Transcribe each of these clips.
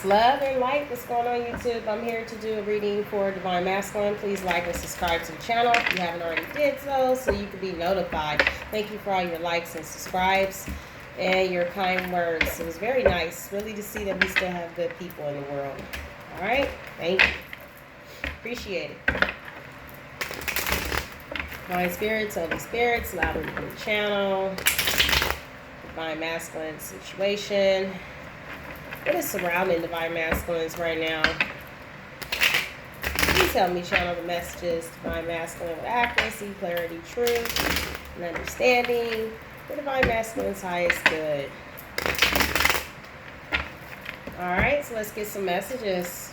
Love and light. What's going on, YouTube? I'm here to do a reading for Divine Masculine. Please like and subscribe to the channel if you haven't already did so you can be notified. Thank you for all your likes and subscribes and your kind words. It was very nice, really, to see that we still have good people in the world. All right? Thank you. Appreciate it. Divine Spirits, Holy Spirits, allow me to do the channel. Divine Masculine situation. What is surrounding Divine Masculines right now? Please help me channel the messages. Divine Masculine with accuracy, clarity, truth, and understanding. The Divine Masculine's highest good. Alright, so let's get some messages.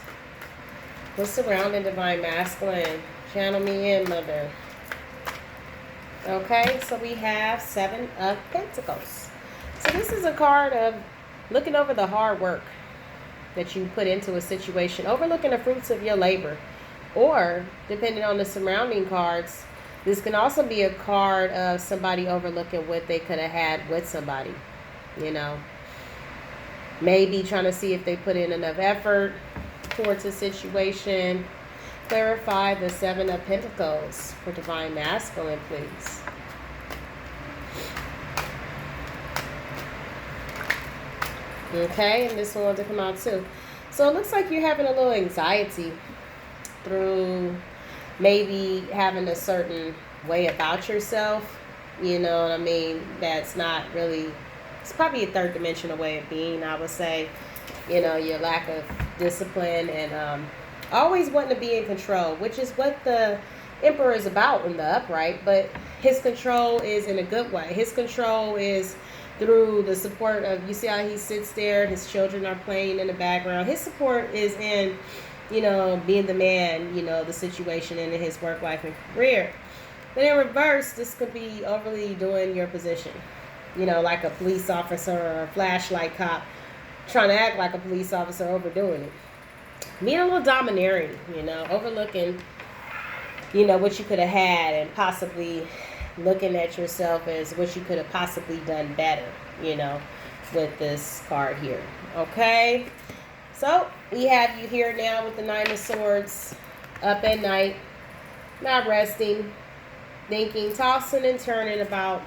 What's surrounding Divine Masculine? Channel me in, Mother. Okay, so we have 7 of Pentacles. So this is a card of looking over the hard work that you put into a situation, overlooking the fruits of your labor. Or, depending on the surrounding cards, this can also be a card of somebody overlooking what they could have had with somebody. You know, maybe trying to see if they put in enough effort towards a situation. Clarify the 7 of Pentacles for Divine Masculine, please. Okay, and this one wanted to come out too. So it looks like you're having a little anxiety through maybe having a certain way about yourself. You know what I mean? That's not really, it's probably a third dimensional way of being, I would say. You know, your lack of discipline and always wanting to be in control, which is what the Emperor is about in the upright. But his control is in a good way. His control is through the support of, you see how he sits there, his children are playing in the background. His support is in, you know, being the man, you know, the situation in his work life and career. But in reverse, this could be overly doing your position. You know, like a police officer or a flashlight cop trying to act like a police officer, overdoing it. Being a little domineering, you know, overlooking, you know, what you could have had and possibly looking at yourself as what you could have possibly done better, you know, with this card here. Okay, so we have you here now with the 9 of Swords, up at night, not resting, thinking, tossing and turning about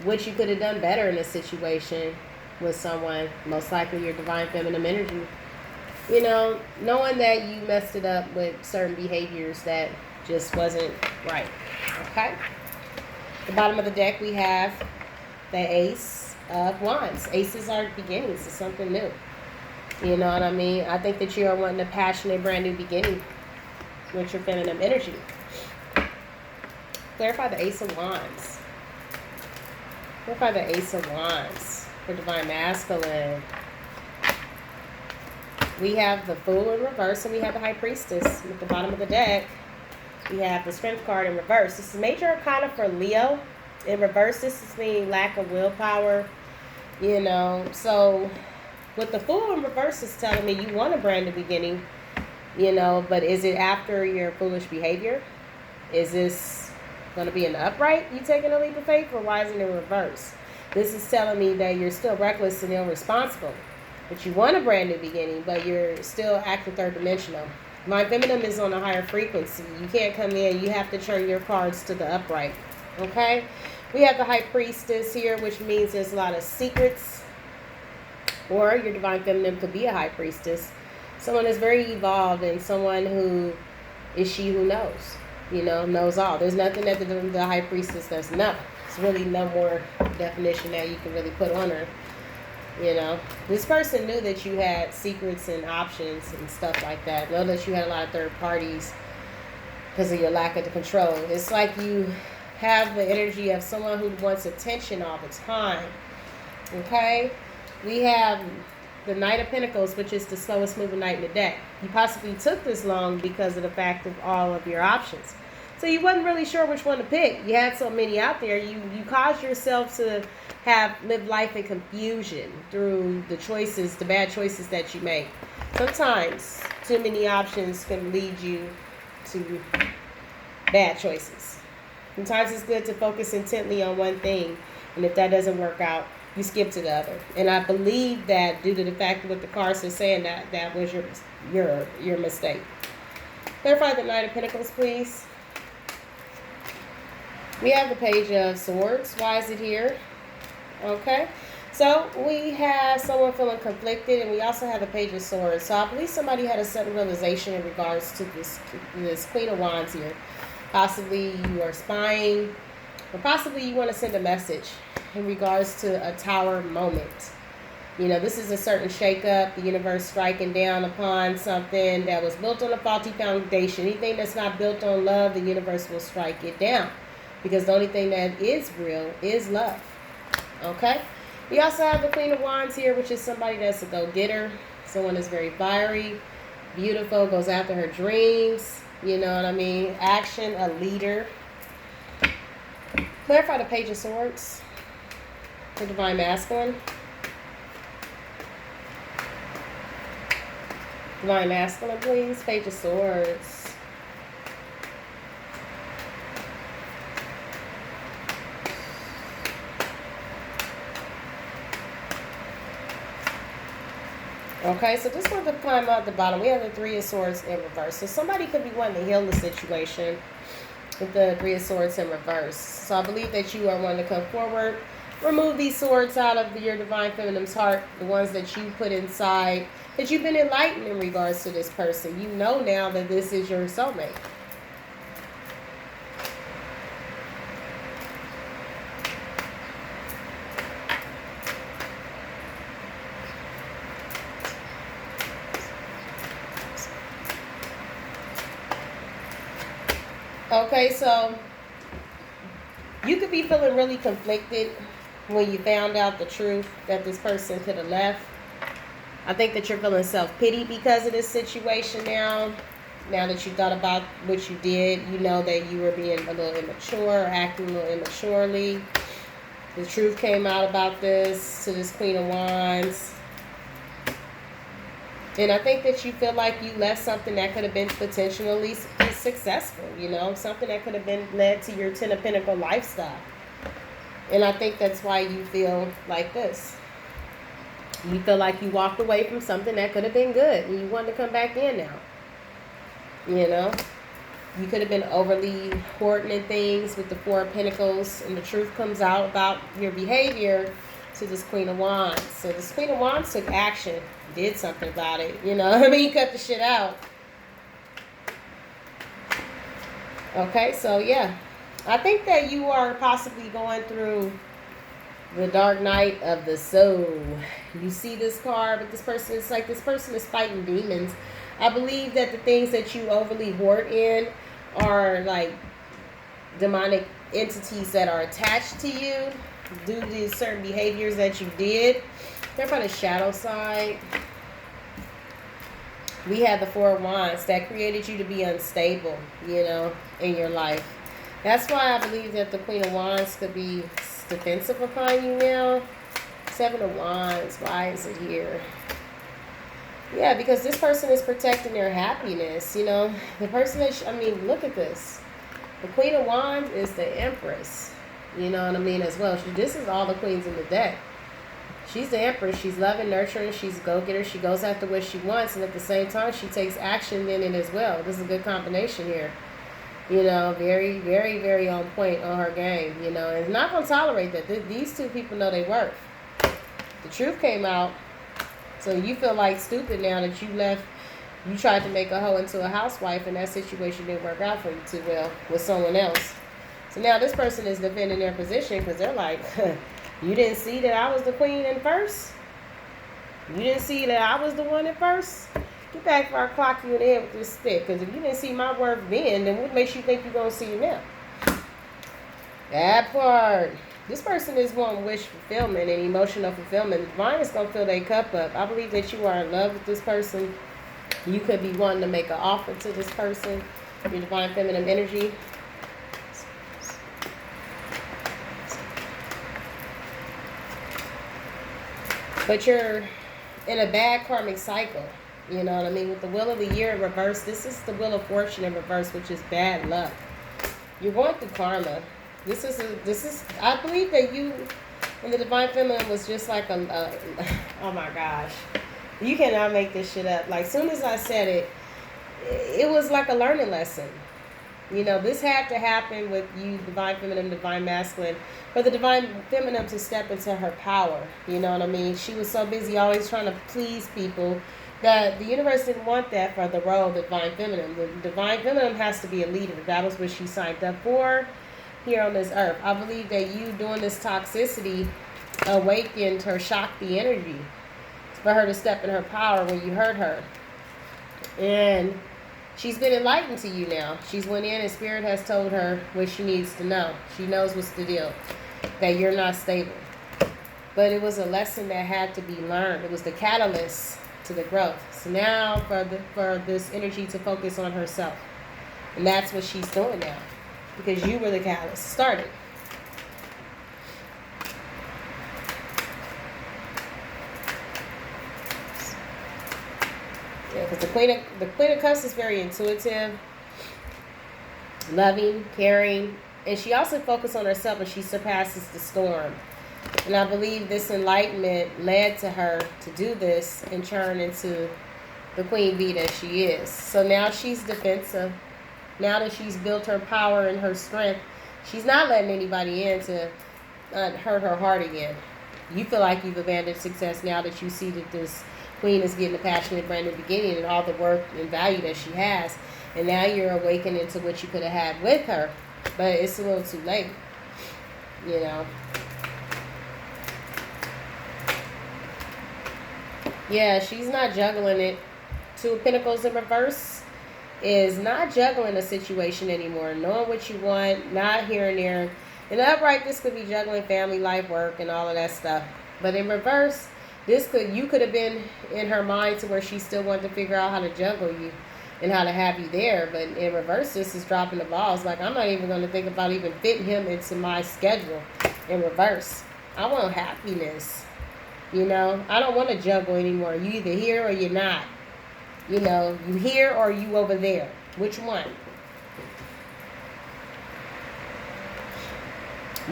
what you could have done better in a situation with someone, most likely your Divine Feminine energy. You know, knowing that you messed it up with certain behaviors that just wasn't right. Okay. The bottom of the deck, we have the Ace of Wands. Aces are beginnings. It's something new. You know what I mean? I think that you are wanting a passionate, brand new beginning with your feminine energy. Clarify the Ace of Wands. Clarify the Ace of Wands for Divine Masculine. We have the Fool in reverse, and we have the High Priestess at the bottom of the deck. We have the Strength card in reverse. This is Major Arcana for Leo. In reverse, this is meaning lack of willpower. You know, so what the Fool in reverse is telling me, you want a brand new beginning. You know, but is it after your foolish behavior? Is this going to be an upright, you taking a leap of faith, or why is it in reverse? This is telling me that you're still reckless and irresponsible. But you want a brand new beginning, but you're still acting third dimensional. My feminine is on a higher frequency. You can't come in. You have to turn your cards to the upright. Okay? We have the High Priestess here, which means there's a lot of secrets. Or your Divine Feminine could be a High Priestess. Someone that's very evolved and someone who is she who knows. You know, knows all. There's nothing that the High Priestess doesn't know. There's really no more definition that you can really put on her. You know, this person knew that you had secrets and options and stuff like that. Know that you had a lot of third parties because of your lack of control. It's like you have the energy of someone who wants attention all the time. Okay? We have the Knight of Pentacles, which is the slowest moving knight in the deck. You possibly took this long because of the fact of all of your options. So you wasn't really sure which one to pick. You had so many out there. You caused yourself to live life in confusion through the choices, the bad choices that you make. Sometimes too many options can lead you to bad choices. Sometimes it's good to focus intently on one thing, and if that doesn't work out, You skipped to the other. And I believe that due to the fact of what the cards are saying, that was your mistake. Clarify the Knight of Pentacles, please. We have the Page of Swords. Why is it here? Okay. So we have someone feeling conflicted, and we also have the Page of Swords. So I believe somebody had a sudden realization in regards to this Queen of Wands here. Possibly you are spying, or possibly you want to send a message in regards to a Tower moment. You know, this is a certain shakeup, the universe striking down upon something that was built on a faulty foundation. Anything that's not built on love, the universe will strike it down. Because the only thing that is real is love. Okay? We also have the Queen of Wands here, which is somebody that's a go-getter. Someone that's very fiery, beautiful, goes after her dreams. You know what I mean? Action, a leader. Clarify the Page of Swords for Divine Masculine. Divine Masculine, please. Page of Swords. Okay, so this one to climb out the bottom. We have the Three of Swords in reverse. So somebody could be wanting to heal the situation with the Three of Swords in reverse. So I believe that you are wanting to come forward. Remove these swords out of your Divine Feminine's heart. The ones that you put inside. That you've been enlightened in regards to this person. You know now that this is your soulmate. Okay, so you could be feeling really conflicted when you found out the truth that this person could have left. I think that you're feeling self-pity because of this situation now. Now that you thought about what you did, you know that you were being a little immature, acting a little immaturely. The truth came out about this to this Queen of Wands. And I think that you feel like you left something that could have been potentially successful, you know, something that could have been led to your Ten of Pentacles lifestyle. And I think that's why you feel like this. You feel like you walked away from something that could have been good and you want to come back in now. You know, you could have been overly hoarding things with the Four of Pentacles, and the truth comes out about your behavior to this Queen of Wands. So this Queen of Wands took action, did something about it. You know, I mean, cut the shit out. Okay, so yeah. I think that you are possibly going through the dark night of the soul. You see this card, but this person is like, this person is fighting demons. I believe that the things that you overly hoard in are like demonic entities that are attached to you due to certain behaviors that you did. They're from the shadow side. We have the Four of Wands that created you to be unstable, you know, in your life. That's why I believe that the Queen of Wands could be defensive upon you now. Seven of Wands, why is it here? Yeah, because this person is protecting their happiness, you know. The person that, I mean, look at this. The Queen of Wands is the Empress, you know what I mean, as well. This is all the queens in the deck. She's the Empress. She's loving, nurturing. She's a go-getter. She goes after what she wants, and at the same time, she takes action in it as well. This is a good combination here. You know, very, very, very on point on her game, you know. And not going to tolerate that. These two people know their worth. The truth came out. So you feel like stupid now that you left. You tried to make a hoe into a housewife, and that situation didn't work out for you too well with someone else. So now this person is defending their position because they're like, you didn't see that I was the queen in first? You didn't see that I was the one at first? Get back before I clock you in the head with this stick. Because if you didn't see my worth then what makes you think you're going to see it now? That part. This person is wanting wish fulfillment and emotional fulfillment. The Divine is going to fill their cup up. I believe that you are in love with this person. You could be wanting to make an offer to this person. Your Divine Feminine energy. But you're in a bad karmic cycle. You know what I mean? With the Wheel of the Year in reverse, this is the Wheel of Fortune in reverse, which is bad luck. You're going through karma. This is I believe that you And the divine feminine was just like oh my gosh, you cannot make this shit up. Like, soon as I said it, it was like a learning lesson. You know, this had to happen with you, divine feminine, divine masculine, for the divine feminine to step into her power. You know what I mean? She was so busy always trying to please people that the universe didn't want that for the role of the divine feminine. The divine feminine has to be a leader. That was what she signed up for here on this earth. I believe that you doing this toxicity awakened her Shakti energy for her to step in her power when you heard her. And she's been enlightened to you now. She's went in and Spirit has told her what she needs to know. She knows what's the deal. That you're not stable. But it was a lesson that had to be learned. It was the catalyst to the growth. So now for this energy to focus on herself. And that's what she's doing now. Because you were the catalyst. Started. Yeah, because the Queen of Cups is very intuitive, loving, caring, and she also focuses on herself and she surpasses the storm. And I believe this enlightenment led to her to do this and turn into the Queen Bee that she is. So now she's defensive. Now that she's built her power and her strength, she's not letting anybody in to hurt her heart again. You feel like you've abandoned success now that you see that this Queen is getting a passionate brand new beginning and all the work and value that she has. And now you're awakening to what you could have had with her. But it's a little too late. You know. Yeah, she's not juggling it. Two of Pentacles in reverse is not juggling a situation anymore. Knowing what you want, not here and there. In the upright, this could be juggling family, life, work, and all of that stuff. But in reverse, you could have been in her mind to where she still wanted to figure out how to juggle you and how to have you there. But in reverse, this is dropping the balls. Like, I'm not even going to think about even fitting him into my schedule. In reverse, I want happiness. You know, I don't want to juggle anymore. You either here or you're not. You know, you here or you over there. Which one?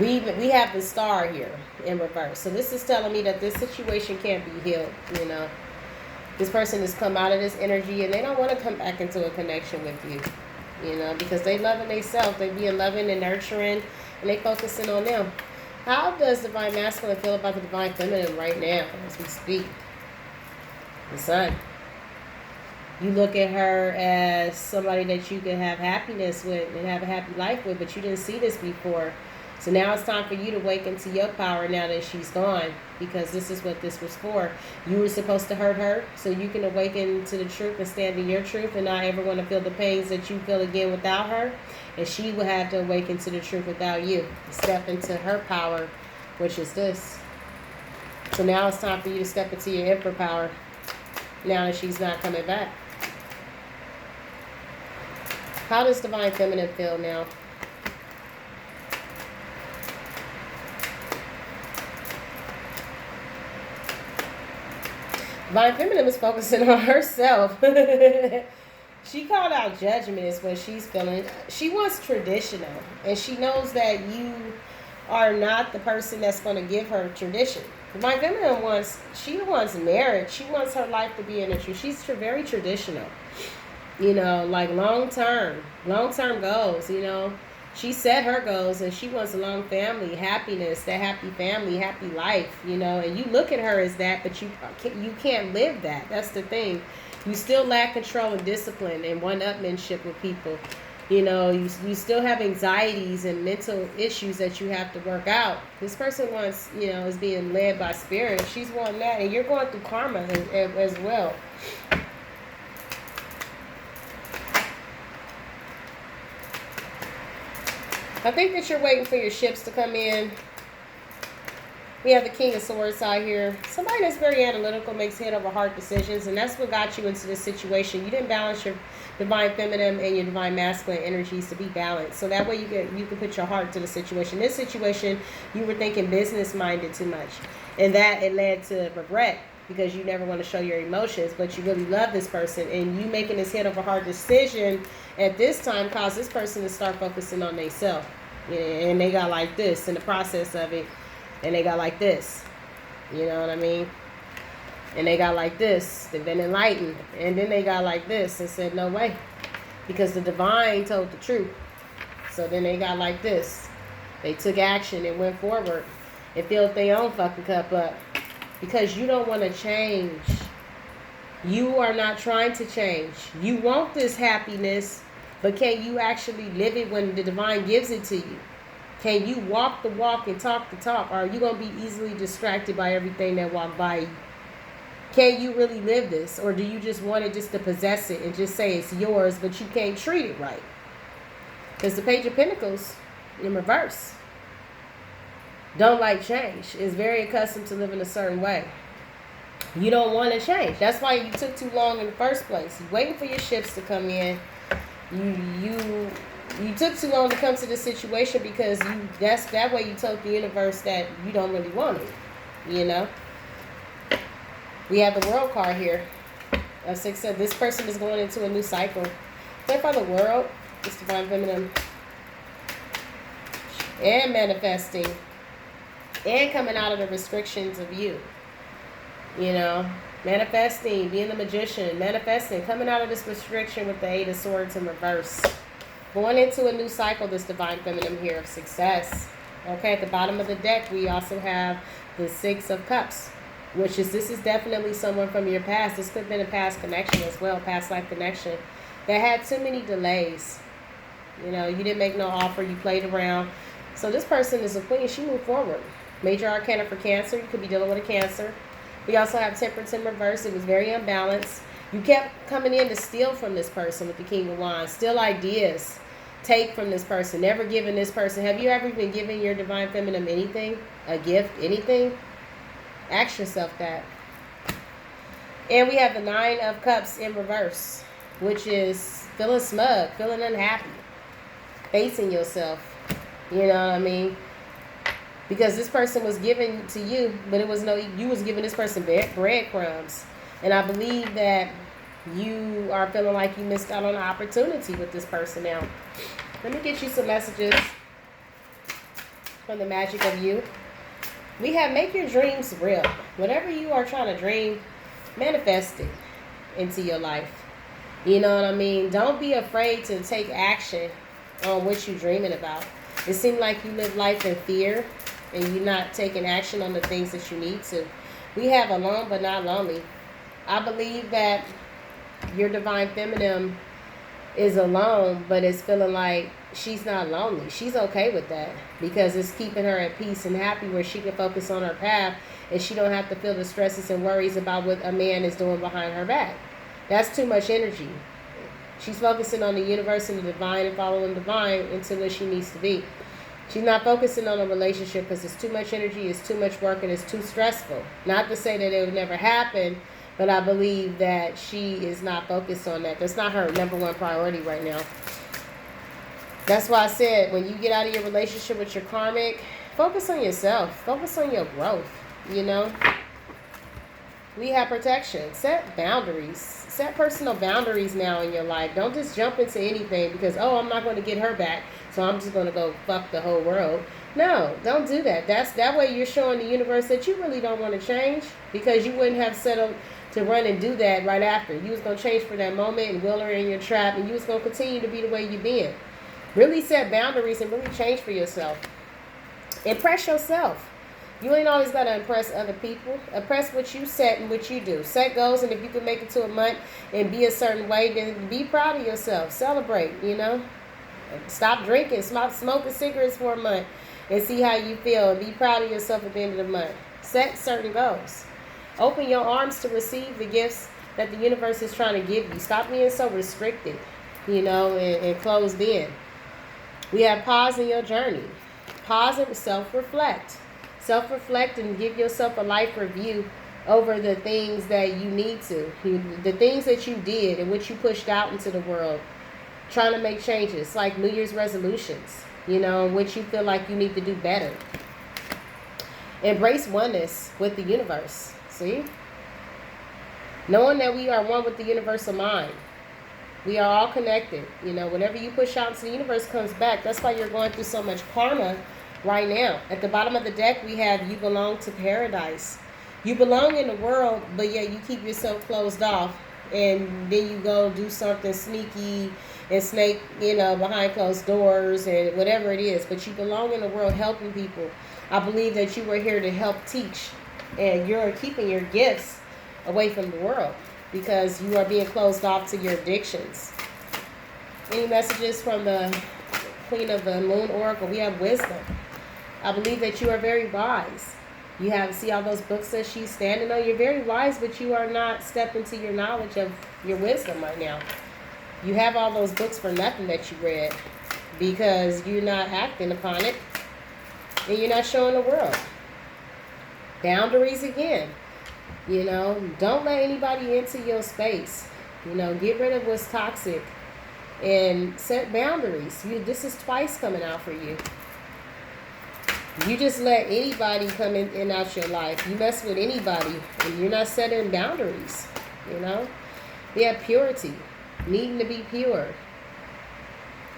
We have the Star here in reverse. So this is telling me that this situation can't be healed, you know. This person has come out of this energy and they don't want to come back into a connection with you, you know, because they loving themselves. They being loving and nurturing and they focusing on them. How does Divine Masculine feel about the Divine Feminine right now as we speak? The Sun. You look at her as somebody that you can have happiness with and have a happy life with, but you didn't see this before. So now it's time for you to wake into your power now that she's gone, because this is what this was for. You were supposed to hurt her so you can awaken to the truth and stand in your truth and not ever want to feel the pains that you feel again without her. And she will have to awaken to the truth without you. Step into her power, which is this. So now it's time for you to step into your Emperor power now that she's not coming back. How does Divine Feminine feel now? Divine Feminine is focusing on herself. She called out judgment is what she's feeling. She wants traditional. And she knows that you are not the person that's going to give her tradition. Divine Feminine wants marriage. She wants her life to be in the truth. She's very traditional. You know, like long-term goals, you know. She set her goals and she wants a long family, happiness, that happy family, happy life, you know. And you look at her as that, but you can't live that. That's the thing. You still lack control and discipline and one-upmanship with people. You know, you still have anxieties and mental issues that you have to work out. This person wants, you know, is being led by spirit. She's wanting that, and you're going through karma as well. I think that you're waiting for your ships to come in. We have the King of Swords out here. Somebody that's very analytical, makes head over heart decisions, and that's what got you into this situation. You didn't balance your Divine Feminine and your Divine Masculine energies to be balanced. So that way you can put your heart to the situation. This situation, you were thinking business-minded too much. And that, it led to regret because you never want to show your emotions, but you really love this person. And you making this head over heart decision at this time caused this person to start focusing on themselves. And they got like this in the process of it. And they got like this. You know what I mean? And they got like this. They've been enlightened. And then they got like this and said, no way. Because the divine told the truth. So then they got like this. They took action and went forward and filled their own fucking cup up. Because you don't want to change. You are not trying to change. You want this happiness, but can you actually live it when the divine gives it to you? Can you walk the walk and talk the talk? Or are you going to be easily distracted by everything that walk by you? Can you really live this? Or do you just want it just to possess it and just say it's yours, but you can't treat it right? Because the Page of Pentacles in reverse don't like change. Is very accustomed to living a certain way. You don't want to change. That's why you took too long in the first place. You're waiting for your shifts to come in. You took too long to come to this situation because that way you told the universe that you don't really want it. You know? We have the World card here. Of 6 said this person is going into a new cycle. Clarify the World. It's Divine Feminine. And manifesting. And coming out of the restrictions of you. You know, manifesting, being the magician, manifesting, coming out of this restriction with the 8 of Swords in reverse. Going into a new cycle, this Divine Feminine here of success. Okay, at the bottom of the deck, we also have the 6 of Cups, which is, this is definitely someone from your past. This could have been a past connection as well, past life connection, that had too many delays. You know, you didn't make no offer, you played around. So this person is a queen, she moved forward. Major Arcana for Cancer, you could be dealing with a Cancer. We also have Temperance in reverse. It was very unbalanced. You kept coming in to steal from this person with the King of Wands. Steal ideas. Take from this person. Never giving this person. Have you ever been giving your Divine Feminine anything? A gift? Anything? Ask yourself that. And we have the 9 of Cups in reverse, which is feeling smug, feeling unhappy, facing yourself. You know what I mean? Because this person was given to you, but it was you was giving this person breadcrumbs. And I believe that you are feeling like you missed out on an opportunity with this person now. Let me get you some messages from the magic of you. We have make your dreams real. Whatever you are trying to dream, manifest it into your life. You know what I mean? Don't be afraid to take action on what you're dreaming about. It seems like you live life in fear and you're not taking action on the things that you need to. We have alone but not lonely. I believe that your Divine Feminine is alone, but it's feeling like she's not lonely. She's okay with that because it's keeping her at peace and happy where she can focus on her path and she don't have to feel the stresses and worries about what a man is doing behind her back. That's too much energy. She's focusing on the universe and the divine and following divine into where she needs to be. She's not focusing on a relationship because it's too much energy, it's too much work, and it's too stressful. Not to say that it would never happen, but I believe that she is not focused on that. That's not her #1 priority right now. That's why I said when you get out of your relationship with your karmic, focus on yourself. Focus on your growth, you know. We have protection. Set boundaries. Set personal boundaries now in your life. Don't just jump into anything because, oh, I'm not going to get her back, so I'm just going to go fuck the whole world. No, don't do that. That way you're showing the universe that you really don't want to change because you wouldn't have settled to run and do that right after. You was going to change for that moment and wheel her in your trap, and you was going to continue to be the way you've been. Really set boundaries and really change for yourself. Impress yourself. You ain't always got to impress other people. Impress what you set and what you do. Set goals, and if you can make it to a month and be a certain way, then be proud of yourself. Celebrate, you know. Stop drinking. Stop smoking cigarettes for a month and see how you feel. And be proud of yourself at the end of the month. Set certain goals. Open your arms to receive the gifts that the universe is trying to give you. Stop being so restricted, you know, and closed in. We have pause in your journey. Pause and self-reflect. Self-reflect and give yourself a life review over the things that you need to. The things that you did and what you pushed out into the world. Trying to make changes like New Year's resolutions, you know, which you feel like you need to do better. Embrace oneness with the universe. See? Knowing that we are one with the universal mind. We are all connected. You know, whenever you push out into the universe comes back. That's why you're going through so much karma right now. At the bottom of the deck, we have you belong to paradise. You belong in the world, but yet you keep yourself closed off. And then you go do something sneaky and snake, behind closed doors and whatever it is. But you belong in the world helping people. I believe that you were here to help teach. And you're keeping your gifts away from the world because you are being closed off to your addictions. Any messages from the Queen of the Moon Oracle? We have wisdom. I believe that you are very wise. You see all those books that she's standing on. You're very wise, but you are not stepping to your knowledge of your wisdom right now. You have all those books for nothing that you read because you're not acting upon it and you're not showing the world. Boundaries again. Don't let anybody into your space. Get rid of what's toxic and set boundaries. This is twice coming out for you. You just let anybody come in and out your life. You mess with anybody and you're not setting boundaries. We have purity. Needing to be pure.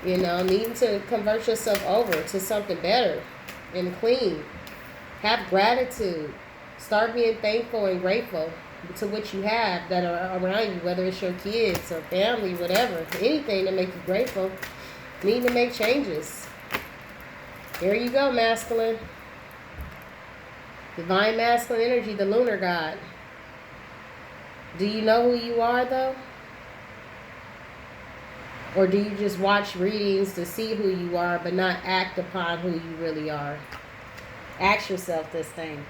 Needing to convert yourself over to something better and clean. Have gratitude. Start being thankful and grateful to what you have that are around you, whether it's your kids or family, whatever. Anything to make you grateful. Need to make changes. There you go, masculine. Divine masculine energy, the lunar god. Do you know who you are, though? Or do you just watch readings to see who you are, but not act upon who you really are? Ask yourself this thing.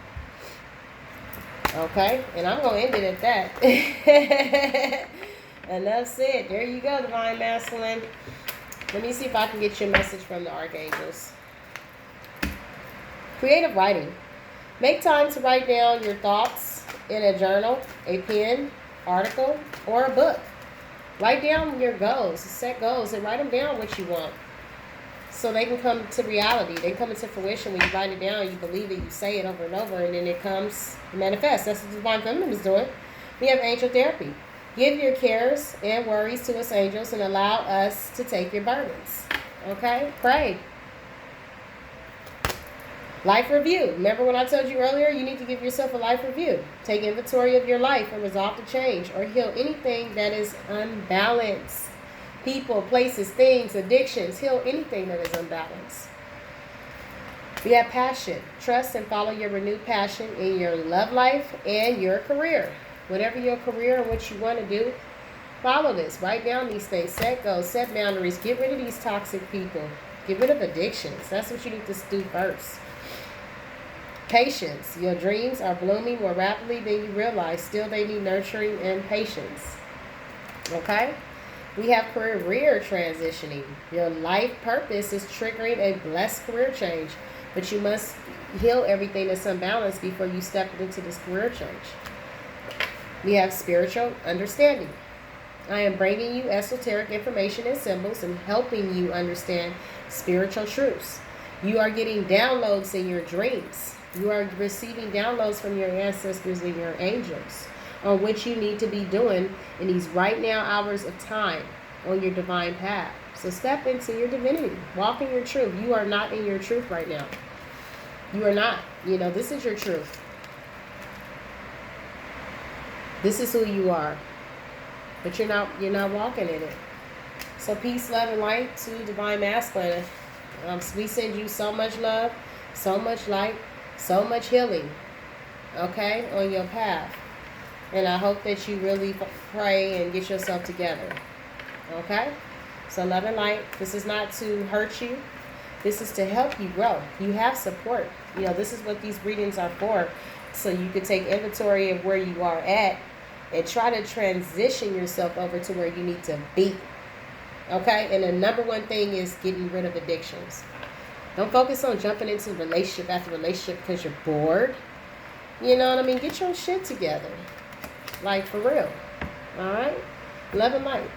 Okay? And I'm going to end it at that. Enough said. There you go, Divine Masculine. Let me see if I can get you a message from the Archangels. Creative writing. Make time to write down your thoughts in a journal, a pen, article, or a book. Write down your goals. Set goals and write them down what you want. So they can come to reality. They come into fruition when you write it down. You believe it. You say it over and over. And then it comes manifest. That's what Divine Feminine is doing. We have angel therapy. Give your cares and worries to us angels and allow us to take your burdens. Okay? Pray. Life review. Remember when I told you earlier, you need to give yourself a life review. Take inventory of your life and resolve to change or heal anything that is unbalanced. People, places, things, addictions. Heal anything that is unbalanced. We have passion. Trust and follow your renewed passion in your love life and your career. Whatever your career and what you want to do, follow this. Write down these things. Set goals. Set boundaries. Get rid of these toxic people. Get rid of addictions. That's what you need to do first. Patience. Your dreams are blooming more rapidly than you realize. Still, they need nurturing and patience. Okay? We have career transitioning. Your life purpose is triggering a blessed career change. But you must heal everything that's unbalanced before you step into this career change. We have spiritual understanding. I am bringing you esoteric information and symbols and helping you understand spiritual truths. You are getting downloads in your dreams. You are receiving downloads from your ancestors and your angels on what you need to be doing in these right now hours of time on your divine path. So step into your divinity. Walk in your truth. You are not in your truth right now. You are not. This is your truth. This is who you are. But you're not walking in it. So peace, love, and light to Divine Masculine. We send you so much love, so much light, so much healing, okay, on your path. And I hope that you really pray and get yourself together, okay? So love and light. This is not to hurt you. This is to help you grow. You have support. This is what these readings are for. So you can take inventory of where you are at and try to transition yourself over to where you need to be. Okay? And the number one thing is getting rid of addictions. Don't focus on jumping into relationship after relationship because you're bored. You know what I mean? Get your shit together. Like, for real. All right? Love and light.